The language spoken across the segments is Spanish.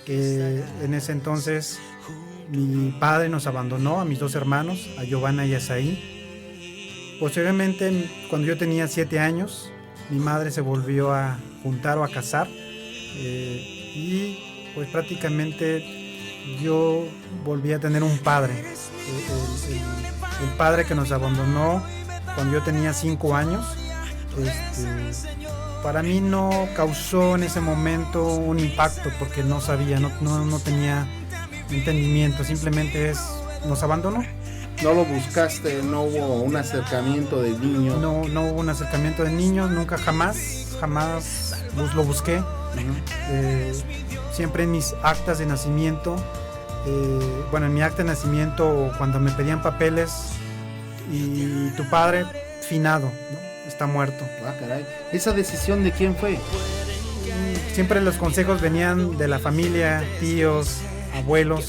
En ese entonces mi padre nos abandonó a mis dos hermanos, a Giovanna y a Saí. Posteriormente, cuando yo tenía 7 años, mi madre se volvió a juntar o a casar, y pues prácticamente yo volví a tener un padre, el padre que nos abandonó cuando yo tenía 5 años. Para mí no causó en ese momento un impacto porque no sabía, no tenía entendimiento, simplemente nos abandonó. ¿No lo buscaste? ¿No hubo un acercamiento de niño? No hubo un acercamiento de niño, nunca, jamás lo busqué. Siempre en mis actas de nacimiento, en mi acta de nacimiento, cuando me pedían papeles, y tu padre finado, ¿no? Está muerto. Ah, caray. ¿Esa decisión de quién fue? Siempre los consejos venían de la familia, tíos, abuelos.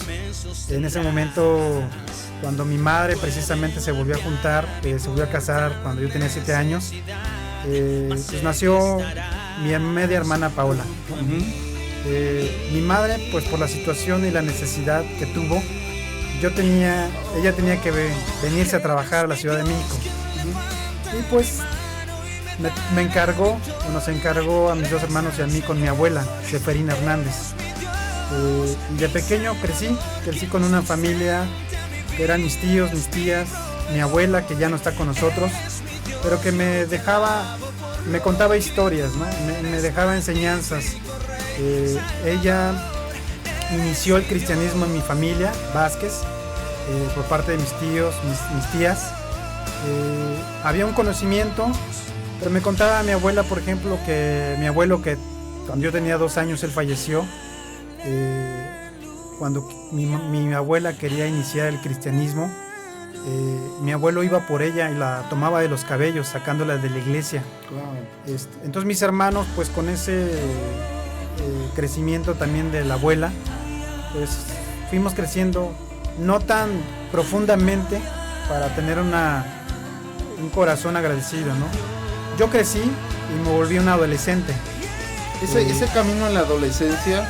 En ese momento, cuando mi madre precisamente se volvió a juntar, se volvió a casar cuando yo tenía 7 años, pues nació mi media hermana Paola. Mi madre, pues por la situación y la necesidad que tuvo, ella tenía que venirse a trabajar a la Ciudad de México. Y pues nos encargó a mis dos hermanos y a mí con mi abuela, Seferina Hernández. Y de pequeño crecí con una familia que eran mis tíos, mis tías, mi abuela, que ya no está con nosotros, pero que me contaba historias, ¿no? Me dejaba enseñanzas. Ella inició el cristianismo en mi familia, Vázquez, por parte de mis tíos, mis tías. Había un conocimiento, pero me contaba mi abuela, por ejemplo, que mi abuelo, que cuando yo tenía 2 años, él falleció. Cuando mi abuela quería iniciar el cristianismo, mi abuelo iba por ella y la tomaba de los cabellos, sacándola de la iglesia. Wow. Entonces mis hermanos, pues con ese crecimiento también de la abuela, pues fuimos creciendo no tan profundamente para tener un corazón agradecido, ¿no? Yo crecí y me volví un adolescente. Ese camino en la adolescencia,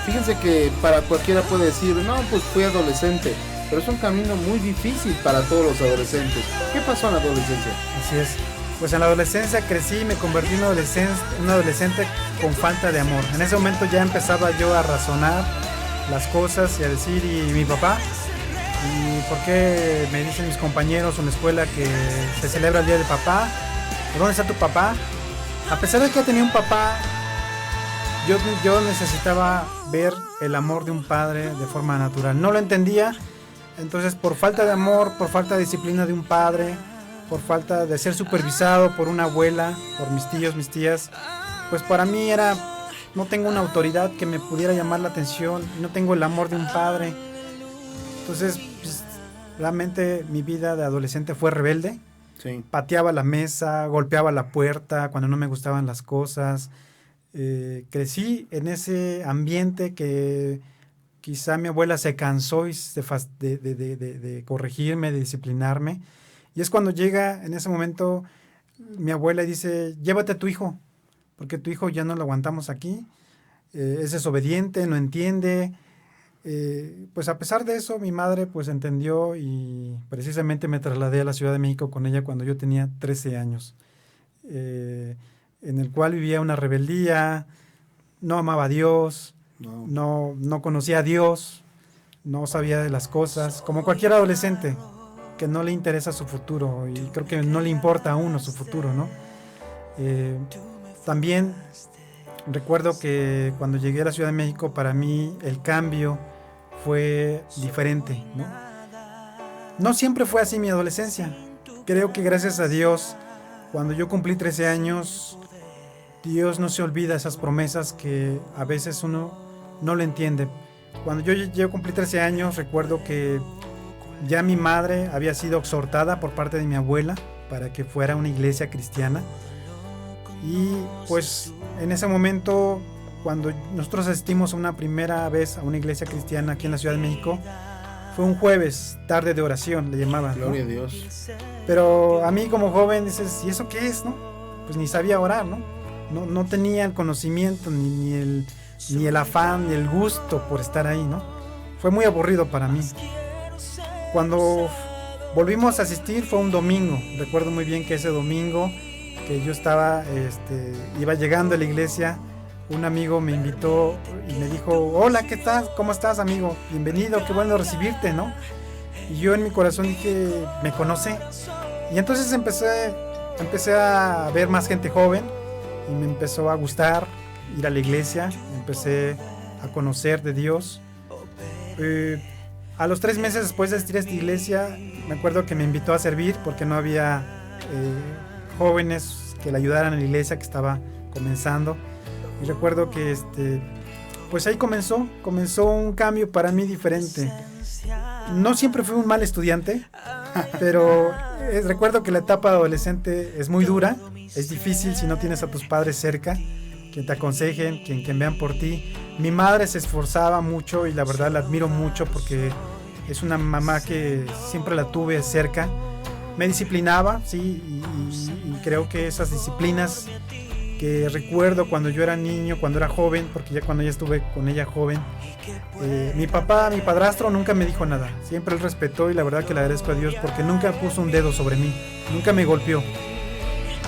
fíjense que para cualquiera puede decir, no, pues fui adolescente, pero es un camino muy difícil para todos los adolescentes. ¿Qué pasó en la adolescencia? Así es. Pues en la adolescencia crecí y me convertí en un adolescente con falta de amor. En ese momento ya empezaba yo a razonar las cosas y a decir, ¿y mi papá? ¿Y por qué me dicen mis compañeros en la escuela que se celebra el día del papá? ¿Dónde está tu papá? A pesar de que tenía un papá, yo necesitaba ver el amor de un padre de forma natural. No lo entendía, entonces por falta de amor, por falta de disciplina de un padre, por falta de ser supervisado por una abuela, por mis tíos, mis tías, pues para mí no tengo una autoridad que me pudiera llamar la atención, no tengo el amor de un padre. Entonces, pues, realmente mi vida de adolescente fue rebelde. Sí. Pateaba la mesa, golpeaba la puerta cuando no me gustaban las cosas. Crecí en ese ambiente que quizá mi abuela se cansó de corregirme, de disciplinarme. Y es cuando llega en ese momento mi abuela y dice, llévate a tu hijo, porque tu hijo ya no lo aguantamos aquí. Es desobediente, no entiende. Pues a pesar de eso, mi madre pues entendió y precisamente me trasladé a la Ciudad de México con ella cuando yo tenía 13 años, en el cual vivía una rebeldía, no amaba a Dios, no conocía a Dios, no sabía de las cosas, como cualquier adolescente que no le interesa su futuro y creo que no le importa a uno su futuro, ¿no? También recuerdo que cuando llegué a la Ciudad de México, para mí el cambio fue diferente, ¿no? No siempre fue así mi adolescencia. Creo que gracias a Dios, cuando yo cumplí 13 años, Dios no se olvida esas promesas que a veces uno no lo entiende. Cuando yo cumplí 13 años, recuerdo que ya mi madre había sido exhortada por parte de mi abuela para que fuera a una iglesia cristiana. Y pues en ese momento, cuando nosotros asistimos una primera vez a una iglesia cristiana aquí en la Ciudad de México, fue un jueves, tarde de oración, le llamaban, ¿no? Gloria a Dios. Pero a mí como joven dices, ¿y eso qué es, no? Pues ni sabía orar, ¿no? No tenía el conocimiento ni ni el afán, ni el gusto por estar ahí, ¿no? Fue muy aburrido para mí. Cuando volvimos a asistir fue un domingo. Recuerdo muy bien que ese domingo que yo iba llegando a la iglesia, un amigo me invitó y me dijo, hola, ¿qué tal? ¿Cómo estás, amigo? Bienvenido, qué bueno recibirte, ¿no? Y yo en mi corazón dije, ¿me conoce? Y entonces empecé a ver más gente joven y me empezó a gustar ir a la iglesia, empecé a conocer de Dios. A los 3 meses después de asistir a esta iglesia, me acuerdo que me invitó a servir porque no había jóvenes que le ayudaran en la iglesia que estaba comenzando. Y recuerdo que pues ahí comenzó un cambio para mí diferente. No siempre fui un mal estudiante, pero recuerdo que la etapa adolescente es muy dura, es difícil si no tienes a tus padres cerca, quien te aconsejen, quien vean por ti. Mi madre se esforzaba mucho y la verdad la admiro mucho porque es una mamá que siempre la tuve cerca. Me disciplinaba, sí, y creo que esas disciplinas que recuerdo cuando yo era niño, cuando era joven, porque ya cuando ya estuve con ella joven, mi padrastro nunca me dijo nada, siempre él respetó y la verdad que le agradezco a Dios porque nunca puso un dedo sobre mí, nunca me golpeó.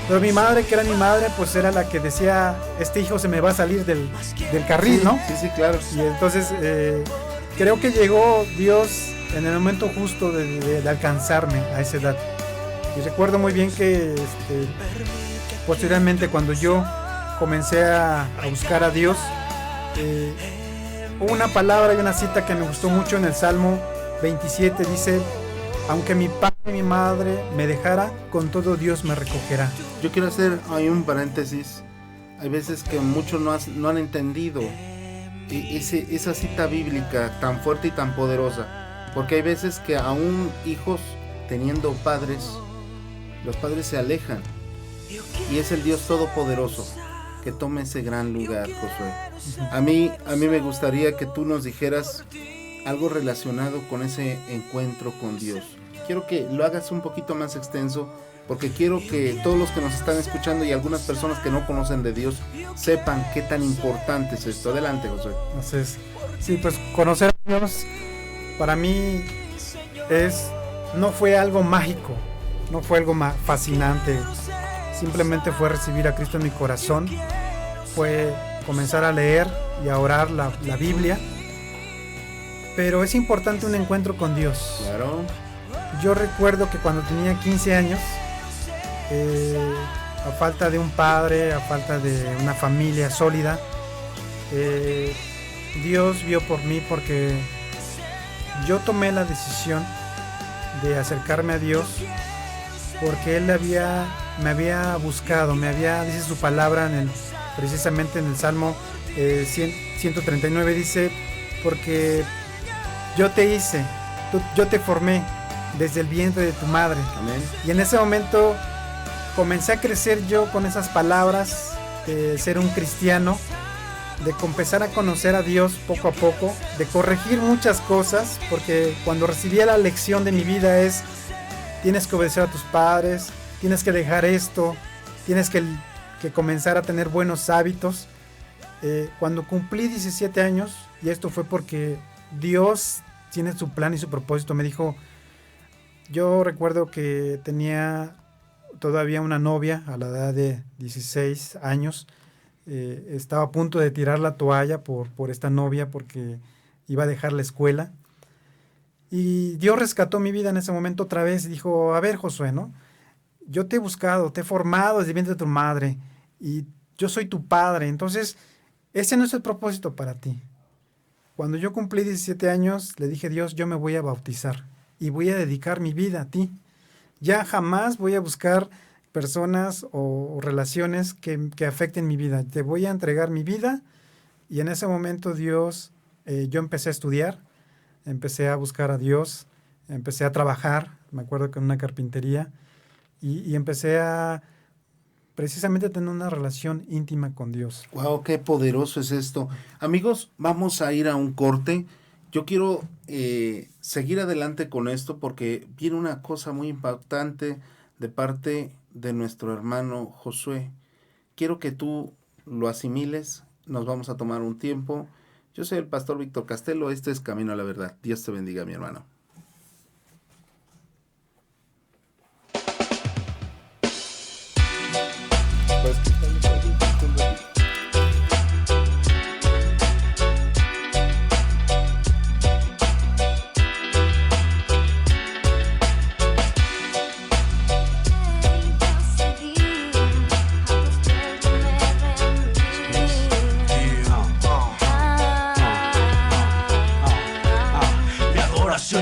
Pero mi madre, que era mi madre, pues era la que decía, este hijo se me va a salir del carril, sí, ¿no? Sí, claro. Y entonces creo que llegó Dios en el momento justo de alcanzarme a esa edad. Y recuerdo muy bien que posteriormente cuando yo comencé a buscar a Dios, hubo una palabra y una cita que me gustó mucho en el Salmo 27, dice, aunque mi padre y mi madre me dejara, con todo Dios me recogerá. Yo quiero hacer ahí un paréntesis. Hay veces que muchos no han entendido esa cita bíblica tan fuerte y tan poderosa, porque hay veces que aún hijos teniendo padres, los padres se alejan, y es el Dios Todopoderoso que tome ese gran lugar, Josué. A mí me gustaría que tú nos dijeras algo relacionado con ese encuentro con Dios. Quiero que lo hagas un poquito más extenso, porque quiero que todos los que nos están escuchando y algunas personas que no conocen de Dios sepan qué tan importante es esto. Adelante, Josué. Entonces, sí, pues conocer a Dios para mí no fue algo mágico, no fue algo fascinante, simplemente fue recibir a Cristo en mi corazón, fue comenzar a leer y a orar la Biblia, pero es importante un encuentro con Dios. Claro. Yo recuerdo que cuando tenía 15 años, a falta de un padre, a falta de una familia sólida, Dios vio por mí porque yo tomé la decisión de acercarme a Dios porque Él me había buscado, dice su palabra precisamente en el Salmo 139, dice, porque yo te hice, yo te formé desde el vientre de tu madre. Amén. Y en ese momento comencé a crecer yo con esas palabras de ser un cristiano, de empezar a conocer a Dios poco a poco, de corregir muchas cosas, porque cuando recibí la lección de mi vida es, tienes que obedecer a tus padres, tienes que dejar esto, tienes que comenzar a tener buenos hábitos. Cuando cumplí 17 años, y esto fue porque Dios tiene su plan y su propósito, me dijo, yo recuerdo que tenía todavía una novia a la edad de 16 años, estaba a punto de tirar la toalla por esta novia porque iba a dejar la escuela. Y Dios rescató mi vida en ese momento otra vez y dijo, a ver, Josué, ¿no? Yo te he buscado, te he formado desde el vientre de tu madre y yo soy tu padre, entonces ese no es el propósito para ti. Cuando yo cumplí 17 años, le dije, Dios, yo me voy a bautizar y voy a dedicar mi vida a ti. Ya jamás voy a buscar personas o relaciones que afecten mi vida. Te voy a entregar mi vida. Y en ese momento Dios, yo empecé a estudiar, empecé a buscar a Dios, empecé a trabajar, me acuerdo que en una carpintería, y empecé a precisamente tener una relación íntima con Dios. Wow, qué poderoso es esto. Amigos, vamos a ir a un corte. Yo quiero seguir adelante con esto porque viene una cosa muy impactante de parte de nuestro hermano Josué. Quiero que tú lo asimiles nos vamos a tomar un tiempo. Yo soy el pastor Víctor Castelo, este es Camino a la Verdad. Dios te bendiga, mi hermano.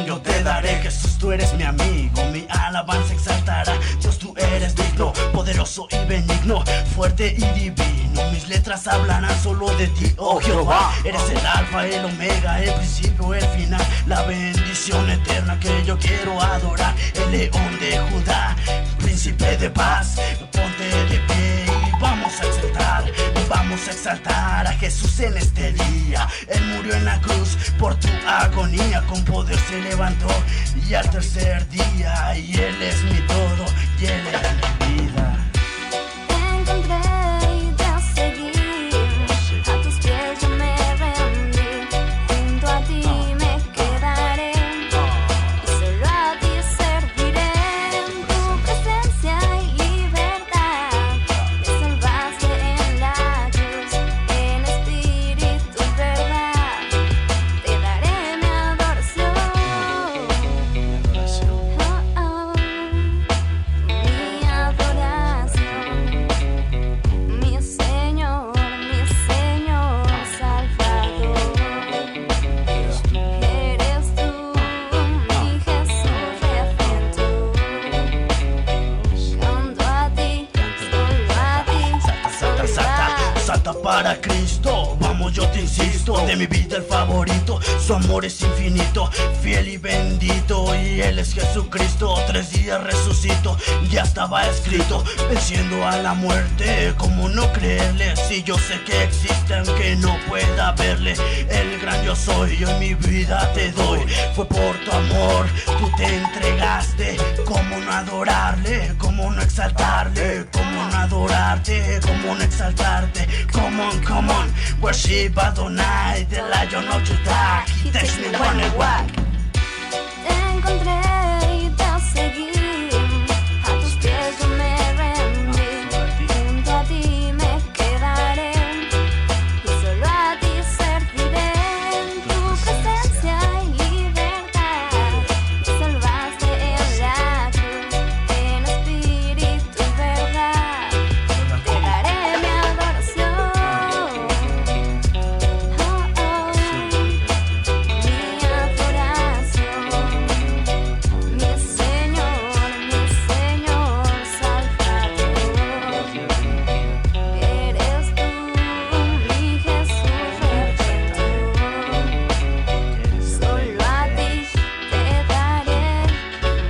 Yo te daré, Jesús, tú eres mi amigo, mi alabanza exaltará. Dios, tú eres digno, poderoso y benigno, fuerte y divino. Mis letras hablarán solo de ti, oh Jehová. Eres el alfa, el omega, el principio, el final, la bendición eterna que yo quiero adorar. El león de Judá, príncipe de paz, ponte de pie y vamos a exaltar a Jesús en este día. Él murió en la cruz por tu agonía, con poder se levantó y al tercer día, y Él es mi todo y Él es mi vida. Te encontré y te seguí, a tus pies yo me rendí, junto a ti me quedaré y solo a ti serviré. En tu presencia y libertad me salvaste en la cruz, en espíritu y verdad te daré mi adoración. Mi adoración, mi Señor Salvador. Eres tú, mi Jesús Redentor. Canto a ti, solo a ti, Salta para Cristo, vamos, yo te insisto, de mi vida el favorito, su amor es infinito, fiel y bendito, y Él es Jesucristo. 3 días resucitó, ya estaba escrito, venciendo a la muerte. ¿Cómo no creerle? Si yo sé que existe aunque no pueda verle. El gran yo soy, yo en mi vida te doy, fue por tu amor, tú te entregaste. ¿Cómo no adorarle? ¿Cómo no exaltarle? ¿Cómo no adorarte? ¿Cómo no exaltarte? Come on, worship Adonai, the Lion of Judah. He takes me one and one. te encontré y te seguí, a tus pies yo me rendí, junto a ti me quedaré y solo a ti serviré. En tu presencia y libertad me salvaste en la cruz, en espíritu y verdad te daré mi adoración. Mi adoración, mi Señor Salvador. Eres tú, mi Jesús Redentor. Solo a ti te daré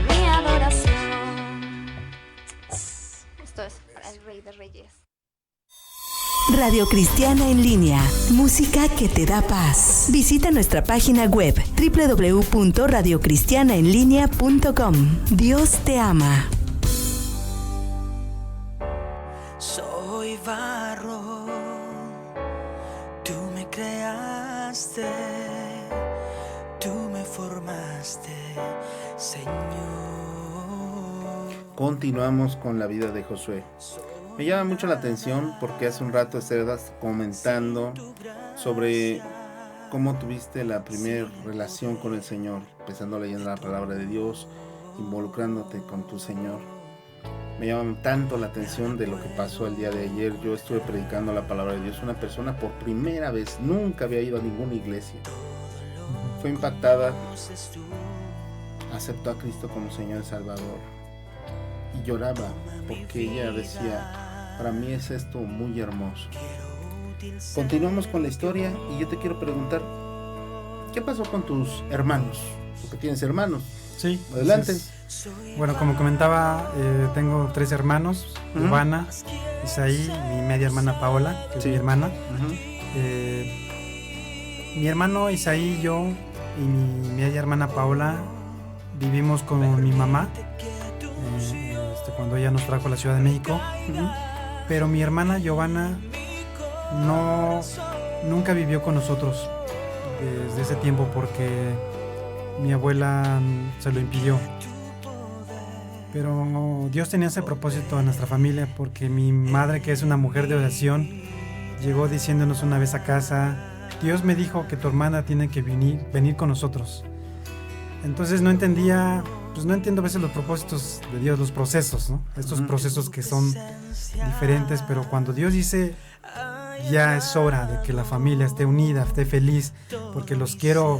mi adoración. Esto es para el Rey de Reyes. Radio Cristiana en línea, música que te da paz. Visita nuestra página web www.radiocristianaenlinea.com. Dios te ama. Soy barro, tú me creaste, tú me formaste, Señor. Continuamos con la vida de Josué. Me llama mucho la atención porque hace un rato estabas comentando sobre cómo tuviste la primera relación con el Señor, empezando leyendo la palabra de Dios, involucrándote con tu Señor. Me llama tanto la atención de lo que pasó el día de ayer. Yo estuve predicando la palabra de Dios. Una persona por primera vez, nunca había ido a ninguna iglesia. Fue impactada, aceptó a Cristo como Señor y Salvador y lloraba porque ella decía: para mí es esto muy hermoso. Continuamos con la historia y yo te quiero preguntar, ¿qué pasó con tus hermanos? Porque tienes hermanos. Sí. Adelante. Bueno, como comentaba, tengo 3 hermanos, Ivana, Isaí, mi media hermana Paola, que es mi hermana. Mi hermano Isaí y yo y mi media hermana Paola vivimos con mi mamá cuando ella nos trajo a la Ciudad de México. Pero mi hermana Giovanna no nunca vivió con nosotros desde ese tiempo porque mi abuela se lo impidió. Pero Dios tenía ese propósito en nuestra familia porque mi madre, que es una mujer de oración, llegó diciéndonos una vez a casa: Dios me dijo que tu hermana tiene que venir con nosotros. Entonces no entendía, pues no entiendo a veces los propósitos de Dios, los procesos, ¿no? Estos procesos que son diferentes, pero cuando Dios dice ya es hora de que la familia esté unida, esté feliz, porque quiero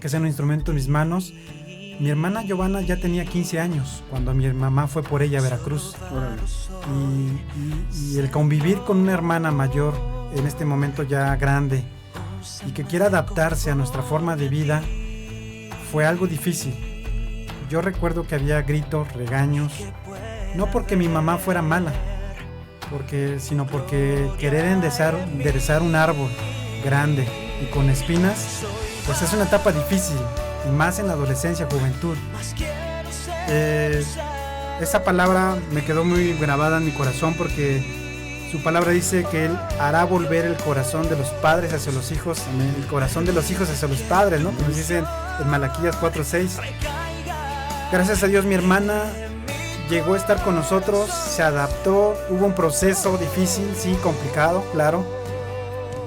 que sean un instrumento en mis manos. Mi hermana Giovanna ya tenía 15 años cuando mi mamá fue por ella a Veracruz. Y el convivir con una hermana mayor en este momento ya grande y que quiera adaptarse a nuestra forma de vida fue algo difícil. Yo recuerdo que había gritos, regaños, no porque mi mamá fuera mala, sino porque querer enderezar un árbol grande y con espinas, pues es una etapa difícil, y más en la adolescencia, juventud. Esa palabra me quedó muy grabada en mi corazón porque su palabra dice que Él hará volver el corazón de los padres hacia los hijos, el corazón de los hijos hacia los padres, ¿no? Como dicen en Malaquías 4:6. Gracias a Dios mi hermana llegó a estar con nosotros, se adaptó, hubo un proceso difícil, sí, complicado, claro.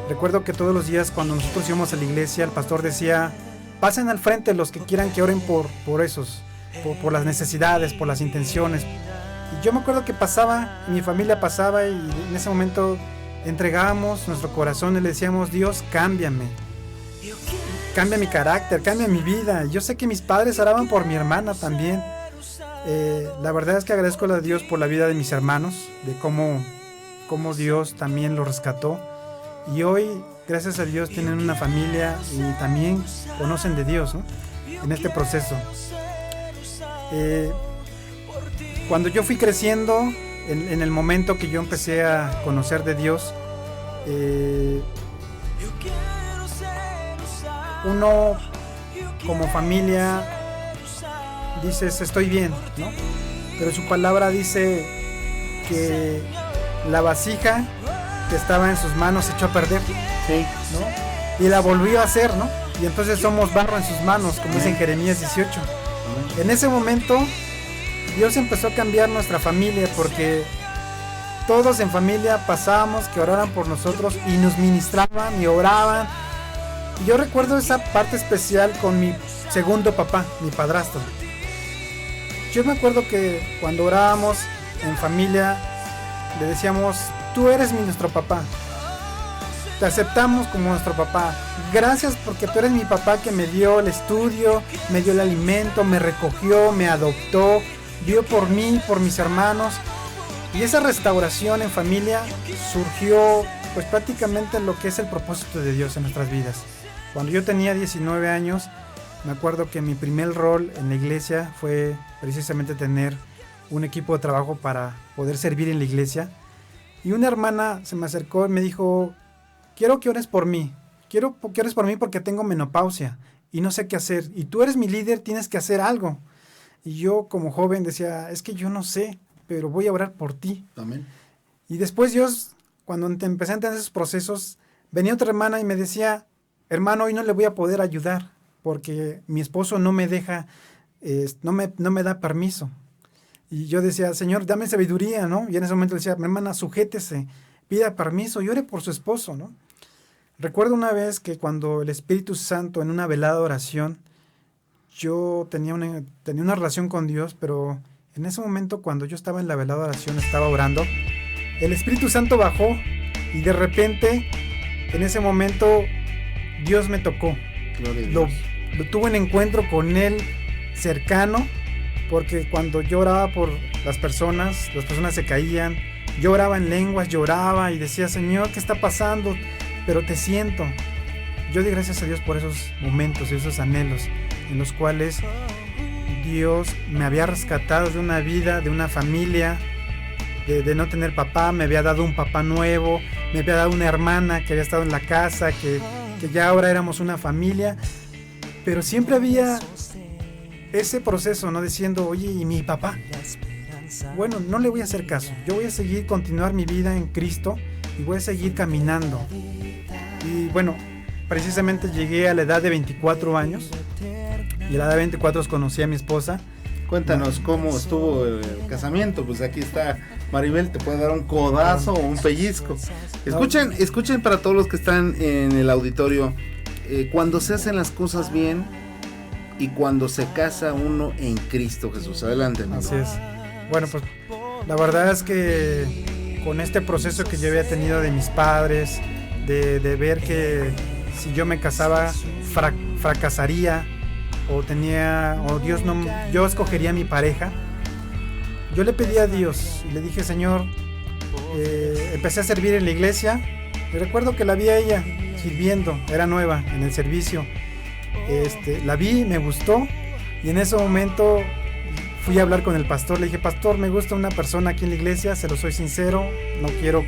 Recuerdo que todos los días cuando nosotros íbamos a la iglesia, el pastor decía: pasen al frente los que quieran que oren por esos, por las necesidades, por las intenciones. Y yo me acuerdo que mi familia pasaba, y en ese momento entregábamos nuestro corazón y le decíamos: Dios, cámbiame, cambia mi carácter, cambia mi vida. Yo sé que mis padres oraban por mi hermana también. La verdad es que agradezco a Dios por la vida de mis hermanos, de cómo Dios también los rescató. Y hoy, gracias a Dios, tienen una familia y también conocen de Dios, ¿no? En este proceso. Cuando yo fui creciendo, en el momento que yo empecé a conocer de Dios, uno como familia dices: estoy bien, ¿no? Pero su palabra dice que la vasija que estaba en sus manos se echó a perder, Sí. ¿no? Y la volvió a hacer, ¿no? Y entonces somos barro en sus manos, como dice en Jeremías 18. En ese momento Dios empezó a cambiar nuestra familia, porque todos en familia pasábamos que oraran por nosotros y nos ministraban y oraban. Y yo recuerdo esa parte especial con mi segundo papá, mi padrastro. Yo me acuerdo que cuando orábamos en familia le decíamos: tú eres nuestro papá, te aceptamos como nuestro papá, gracias porque tú eres mi papá, que me dio el estudio, me dio el alimento, me recogió, me adoptó, vio por mí, por mis hermanos. Y esa restauración en familia surgió pues prácticamente lo que es el propósito de Dios en nuestras vidas. Cuando yo tenía 19 años, me acuerdo que mi primer rol en la iglesia fue precisamente tener un equipo de trabajo para poder servir en la iglesia. Y una hermana se me acercó y me dijo: quiero que ores por mí, quiero que ores por mí porque tengo menopausia y no sé qué hacer. Y tú eres mi líder, tienes que hacer algo. Y yo como joven decía: es que yo no sé, pero voy a orar por ti. Amén. Y después Dios, cuando empecé a entender esos procesos, venía otra hermana y me decía: hermano, hoy no le voy a poder ayudar porque mi esposo no me deja, no me da permiso. Y yo decía: Señor, dame sabiduría, ¿no? Y en ese momento le decía: mi hermana, sujétese, pida permiso y ore por su esposo, ¿no? Recuerdo una vez que cuando el Espíritu Santo, en una velada oración, yo tenía una relación con Dios, pero en ese momento, cuando yo estaba en la velada oración, estaba orando, el Espíritu Santo bajó y de repente, en ese momento, Dios me tocó. Lo tuve un encuentro con Él cercano, porque cuando yo oraba por las personas se caían. Yo oraba en lenguas, lloraba y decía: Señor, ¿qué está pasando? Pero te siento. Yo doy gracias a Dios por esos momentos y esos anhelos en los cuales Dios me había rescatado de una vida, de una familia, de no tener papá. Me había dado un papá nuevo, me había dado una hermana que había estado en la casa, que ya ahora éramos una familia. Pero siempre había ese proceso, ¿no? Diciendo: oye, ¿y mi papá? Bueno, no le voy a hacer caso. Yo voy a continuar mi vida en Cristo y voy a seguir caminando. Y bueno, precisamente llegué a la edad de 24 años. Y a la edad de 24 conocí a mi esposa. Cuéntanos cómo estuvo el casamiento. Pues aquí está Maribel, te puede dar un codazo o un pellizco. Escuchen para todos los que están en el auditorio. Cuando se hacen las cosas bien y cuando se casa uno en Cristo Jesús. Adelante, amigo. Así es. Bueno, pues la verdad es que con este proceso que yo había tenido de mis padres, de ver que si yo me casaba fracasaría, yo escogería a mi pareja, yo le pedí a Dios y le dije: Señor, empecé a servir en la iglesia y recuerdo que la vi a ella sirviendo, era nueva en el servicio, la vi, me gustó, y en ese momento fui a hablar con el pastor, le dije: pastor, me gusta una persona aquí en la iglesia, se lo soy sincero, no quiero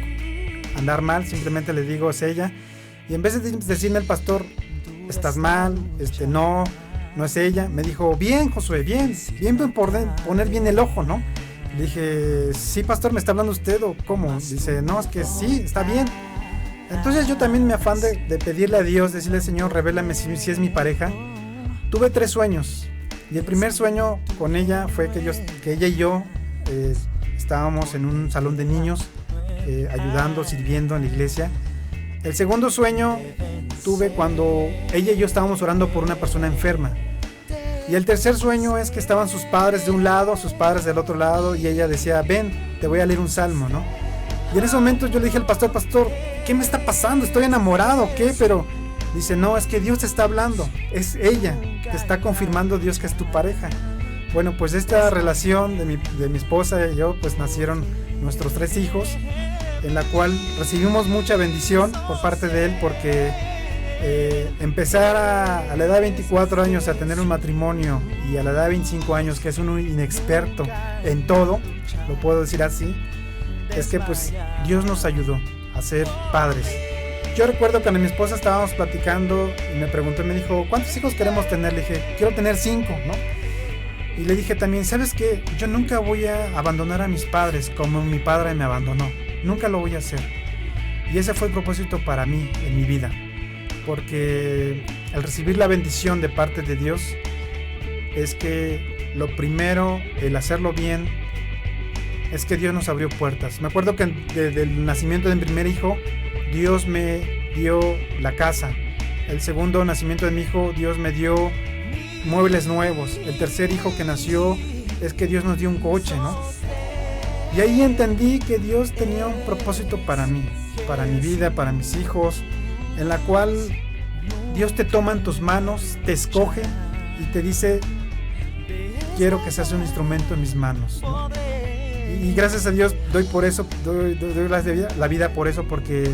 andar mal, simplemente le digo es ella. Y en vez de decirme el pastor: estás mal, no es ella, me dijo: bien, Josué, bien por poner bien el ojo, ¿no? Le dije: sí, pastor, ¿me está hablando usted o cómo? Dice: no, es que sí, está bien. Entonces yo también me afán de pedirle a Dios, decirle: Señor, revélame si es mi pareja. Tuve 3 sueños, y el primer sueño con ella fue que ella y yo estábamos en un salón de niños, ayudando, sirviendo en la iglesia. El segundo sueño tuve cuando ella y yo estábamos orando por una persona enferma. Y el tercer sueño es que estaban sus padres de un lado, sus padres del otro lado, y ella decía: ven, te voy a leer un salmo, ¿no? Y en ese momento yo le dije al pastor: pastor, ¿qué me está pasando? ¿Estoy enamorado? ¿Qué? Pero dice: no, es que Dios te está hablando, es ella, te está confirmando Dios que es tu pareja. Bueno, pues esta relación de mi esposa y yo, pues nacieron nuestros 3 hijos, en la cual recibimos mucha bendición por parte de él, porque empezar a la edad de 24 años a tener un matrimonio, y a la edad de 25 años, que es un inexperto en todo, lo puedo decir así, es que pues Dios nos ayudó a ser padres. Yo recuerdo cuando mi esposa estábamos platicando y me preguntó, me dijo: ¿cuántos hijos queremos tener? Le dije: quiero tener 5, ¿no? Y le dije también: ¿sabes qué? Yo nunca voy a abandonar a mis padres como mi padre me abandonó. Nunca lo voy a hacer. Y ese fue el propósito para mí en mi vida, porque al recibir la bendición de parte de Dios, es que lo primero, el hacerlo bien, es que Dios nos abrió puertas. Me acuerdo que desde el nacimiento de mi primer hijo, Dios me dio la casa. El segundo nacimiento de mi hijo, Dios me dio muebles nuevos. El tercer hijo que nació, es que Dios nos dio un coche, ¿no? Y ahí entendí que Dios tenía un propósito para mí, para mi vida, para mis hijos, en la cual Dios te toma en tus manos, te escoge y te dice: quiero que seas un instrumento en mis manos, ¿no? Y gracias a Dios doy la vida por eso, porque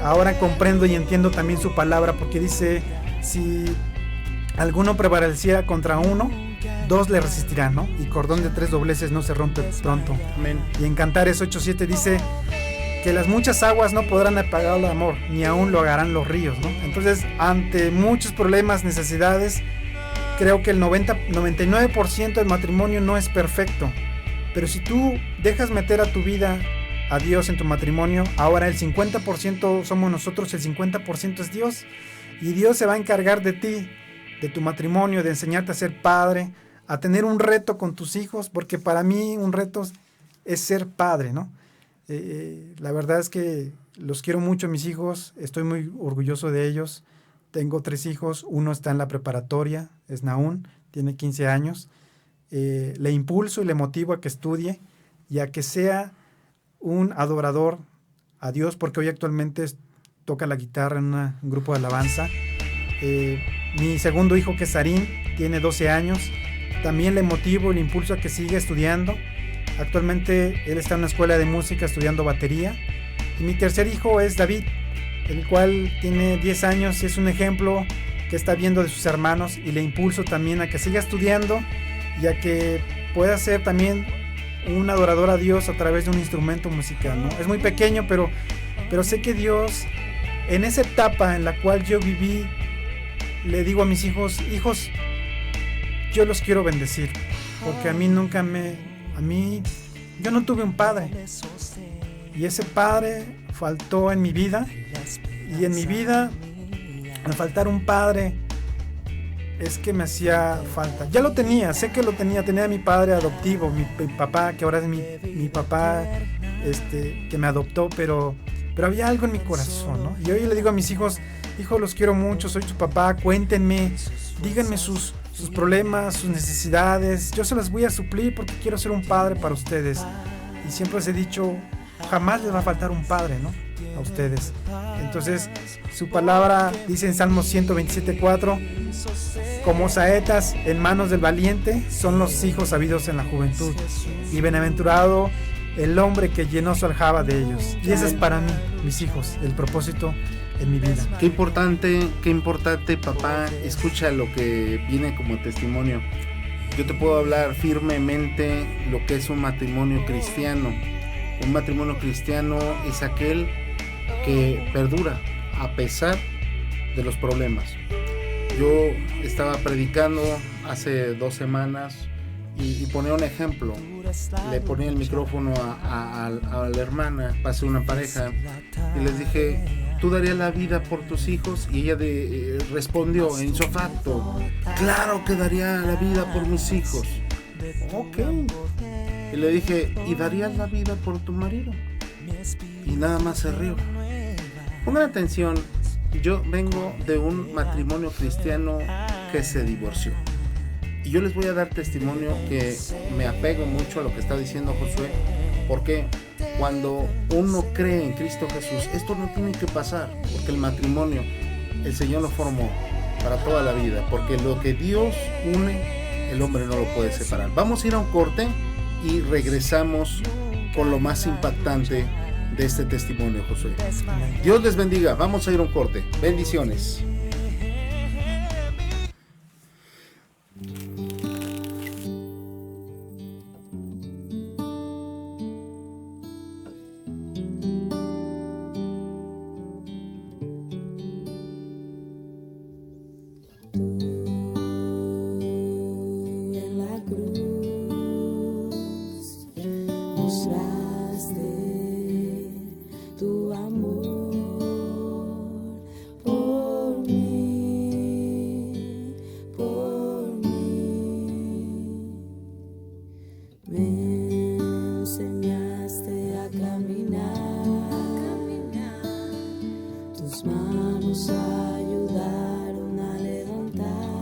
ahora comprendo y entiendo también su palabra, porque dice: si alguno prevaleciera contra uno, 2 le resistirán, ¿no? Y cordón de 3 dobleces no se rompe pronto. Amén. Y en Cantares 8:7 dice que las muchas aguas no podrán apagar el amor, ni aún lo harán los ríos, ¿no? Entonces, ante muchos problemas, necesidades, creo que el 99% del matrimonio no es perfecto. Pero si tú dejas meter a tu vida a Dios en tu matrimonio, ahora el 50% somos nosotros, el 50% es Dios. Y Dios se va a encargar de ti, de tu matrimonio, de enseñarte a ser padre, a tener un reto con tus hijos, porque para mí un reto es ser padre, ¿no? La verdad es que los quiero mucho, mis hijos, estoy muy orgulloso de ellos. Tengo 3 hijos, uno está en la preparatoria, es Naún, tiene 15 años. Le impulso y le motivo a que estudie y a que sea un adorador a Dios, porque hoy actualmente toca la guitarra en un grupo de alabanza. Mi segundo hijo, que es Sarín, tiene 12 años. También le motivo y le impulso a que siga estudiando. Actualmente él está en una escuela de música estudiando batería. Y mi tercer hijo es David, el cual tiene 10 años y es un ejemplo que está viendo de sus hermanos, y le impulso también a que siga estudiando y a que pueda ser también un adorador a Dios a través de un instrumento musical, ¿no? Es muy pequeño, pero sé que Dios, en esa etapa en la cual yo viví, le digo a mis hijos: hijos, yo los quiero bendecir, porque yo no tuve un padre, y ese padre faltó en mi vida, Y en mi vida, al faltar un padre, es que me hacía falta. Ya lo tenía, sé que lo tenía a mi padre adoptivo, mi papá, que ahora es mi papá, que me adoptó, pero había algo en mi corazón, ¿no? Y hoy le digo a mis hijos, hijos, los quiero mucho, soy su papá, cuéntenme, díganme sus problemas, sus necesidades, yo se las voy a suplir porque quiero ser un padre para ustedes. Y siempre les he dicho, jamás les va a faltar un padre, ¿no? A ustedes. Entonces, su palabra dice en Salmos 127:4, como saetas en manos del valiente son los hijos habidos en la juventud, y bienaventurado el hombre que llenó su aljaba de ellos. Y ese es para mí, mis hijos, el propósito en mi vida. Qué importante, papá, escucha lo que viene como testimonio. Yo te puedo hablar firmemente lo que es un matrimonio cristiano. Un matrimonio cristiano es aquel que perdura a pesar de los problemas. Yo estaba predicando hace 2 semanas y ponía un ejemplo. Le ponía el micrófono a la hermana, pasé una pareja y les dije, ¿tú darías la vida por tus hijos? Y ella respondió en ipso facto, claro que daría la vida por mis hijos. Ok. Y le dije, ¿y darías la vida por tu marido? Y nada más se rió. Pongan atención, yo vengo de un matrimonio cristiano que se divorció. Y yo les voy a dar testimonio que me apego mucho a lo que está diciendo Josué, porque cuando uno cree en Cristo Jesús, esto no tiene que pasar, porque el matrimonio, el Señor lo formó para toda la vida, porque lo que Dios une, el hombre no lo puede separar. Vamos a ir a un corte y regresamos con lo más impactante de este testimonio, Josué. Dios les bendiga, vamos a ir a un corte. Bendiciones. Tus manos ayudaron a levantar.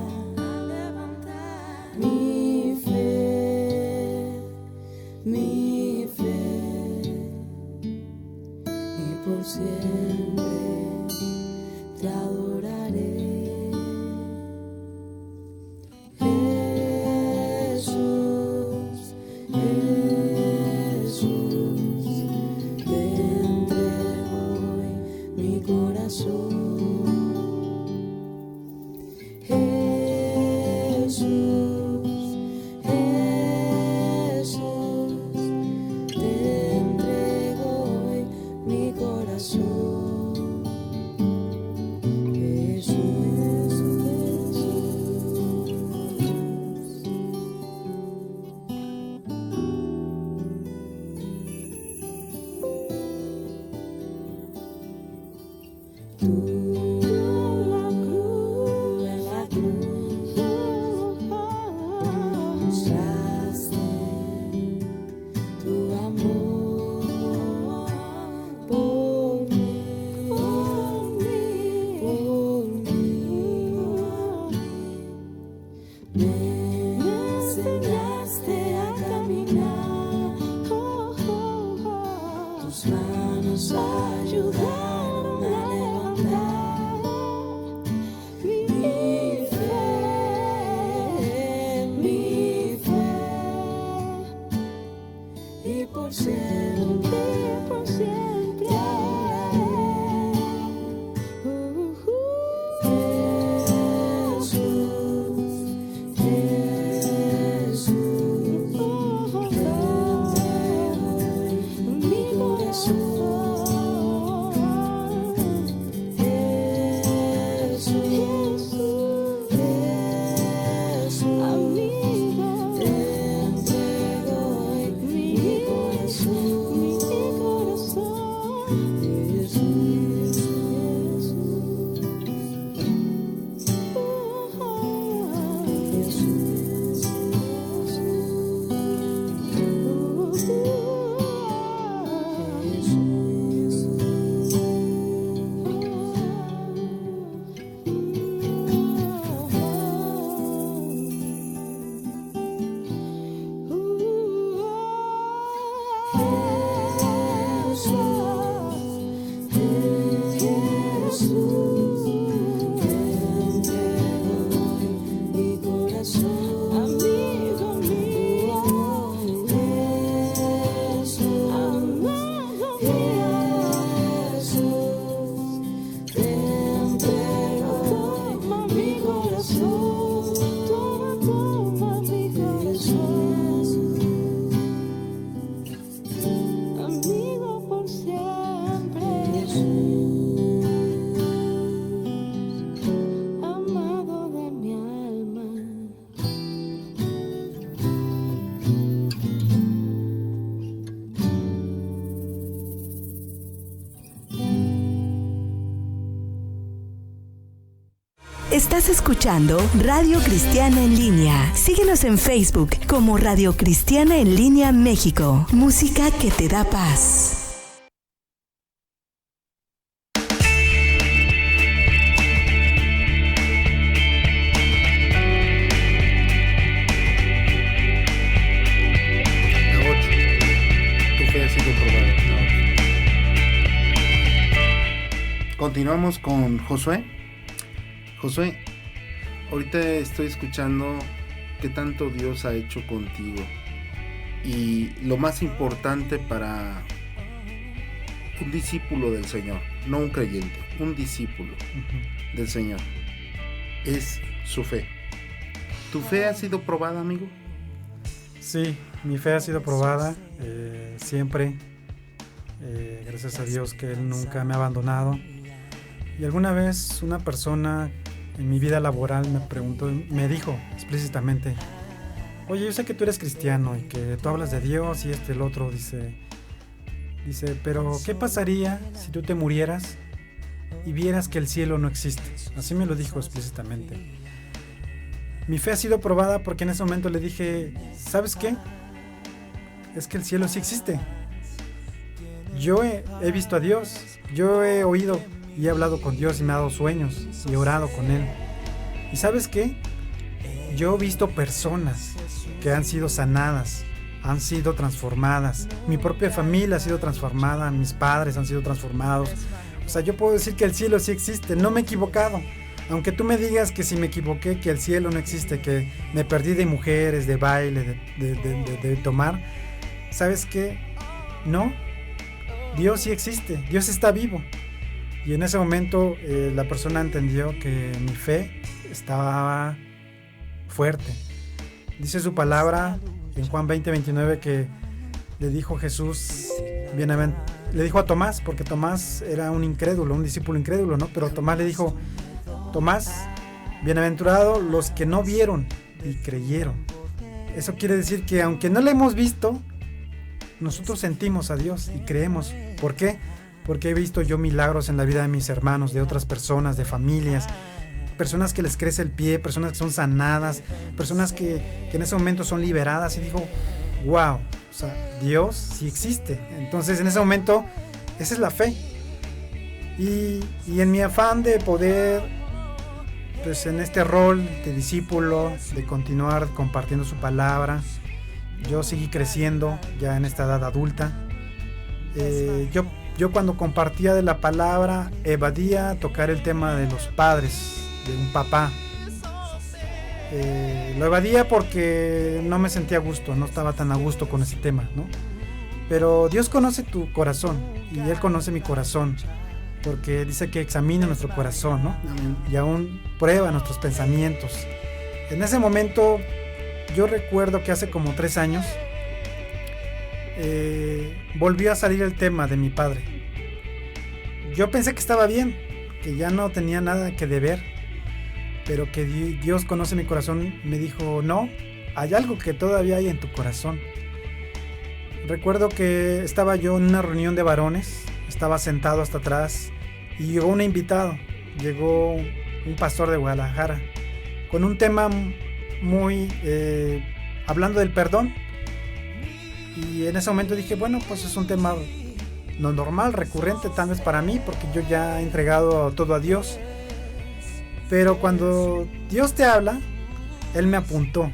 Estás escuchando Radio Cristiana en Línea. Síguenos en Facebook como Radio Cristiana en Línea México. Música que te da paz. Continuamos con Josué. Josué, ahorita estoy escuchando qué tanto Dios ha hecho contigo y lo más importante para un discípulo del Señor, no un creyente, un discípulo del Señor, es su fe. ¿Tu fe ha sido probada, amigo? Sí, mi fe ha sido probada siempre, gracias a Dios que Él nunca me ha abandonado. Y alguna vez una persona en mi vida laboral me dijo explícitamente: oye, yo sé que tú eres cristiano y que tú hablas de Dios y el otro, dice, pero ¿qué pasaría si tú te murieras y vieras que el cielo no existe? Así me lo dijo explícitamente. Mi fe ha sido probada porque en ese momento le dije: ¿sabes qué? Es que el cielo sí existe. Yo he visto a Dios, yo he oído y he hablado con Dios y me ha dado sueños y he orado con Él. ¿Y sabes qué? Yo he visto personas que han sido sanadas, han sido transformadas. Mi propia familia ha sido transformada, mis padres han sido transformados. O sea, yo puedo decir que el cielo sí existe, no me he equivocado. Aunque tú me digas que si me equivoqué, que el cielo no existe, que me perdí de mujeres, de baile, de tomar, ¿sabes qué? No, Dios sí existe, Dios está vivo. Y en ese momento la persona entendió que mi fe estaba fuerte. Dice su palabra en Juan 20:29 que le dijo Jesús, le dijo a Tomás, porque Tomás era un incrédulo, un discípulo incrédulo, ¿no? Pero Tomás le dijo: Tomás, bienaventurados los que no vieron y creyeron. Eso quiere decir que aunque no le hemos visto, nosotros sentimos a Dios y creemos. ¿Por qué? Porque he visto yo milagros en la vida de mis hermanos, de otras personas, de familias, personas que les crece el pie, personas que son sanadas, personas que en ese momento son liberadas, y digo, wow, o sea, Dios sí existe. Entonces en ese momento, esa es la fe. Y en mi afán de poder, pues en este rol de discípulo, de continuar compartiendo su palabra, yo seguí creciendo ya en esta edad adulta. Yo cuando compartía de la palabra evadía tocar el tema de los padres, de un papá. Lo evadía porque no me sentía a gusto, no estaba tan a gusto con ese tema, ¿no? Pero Dios conoce tu corazón y Él conoce mi corazón, porque dice que examina nuestro corazón, ¿no? Y aún prueba nuestros pensamientos. En ese momento yo recuerdo que hace como 3 años volvió a salir el tema de mi padre. Yo pensé que estaba bien, que ya no tenía nada que deber, pero que Dios conoce mi corazón. Me dijo: no, hay algo que todavía hay en tu corazón. Recuerdo que estaba yo en una reunión de varones, estaba sentado hasta atrás y llegó un invitado, llegó un pastor de Guadalajara con un tema muy hablando del perdón. Y en ese momento dije, bueno, pues es un tema no normal, recurrente tal vez para mí, porque yo ya he entregado todo a Dios. Pero cuando Dios te habla, Él me apuntó,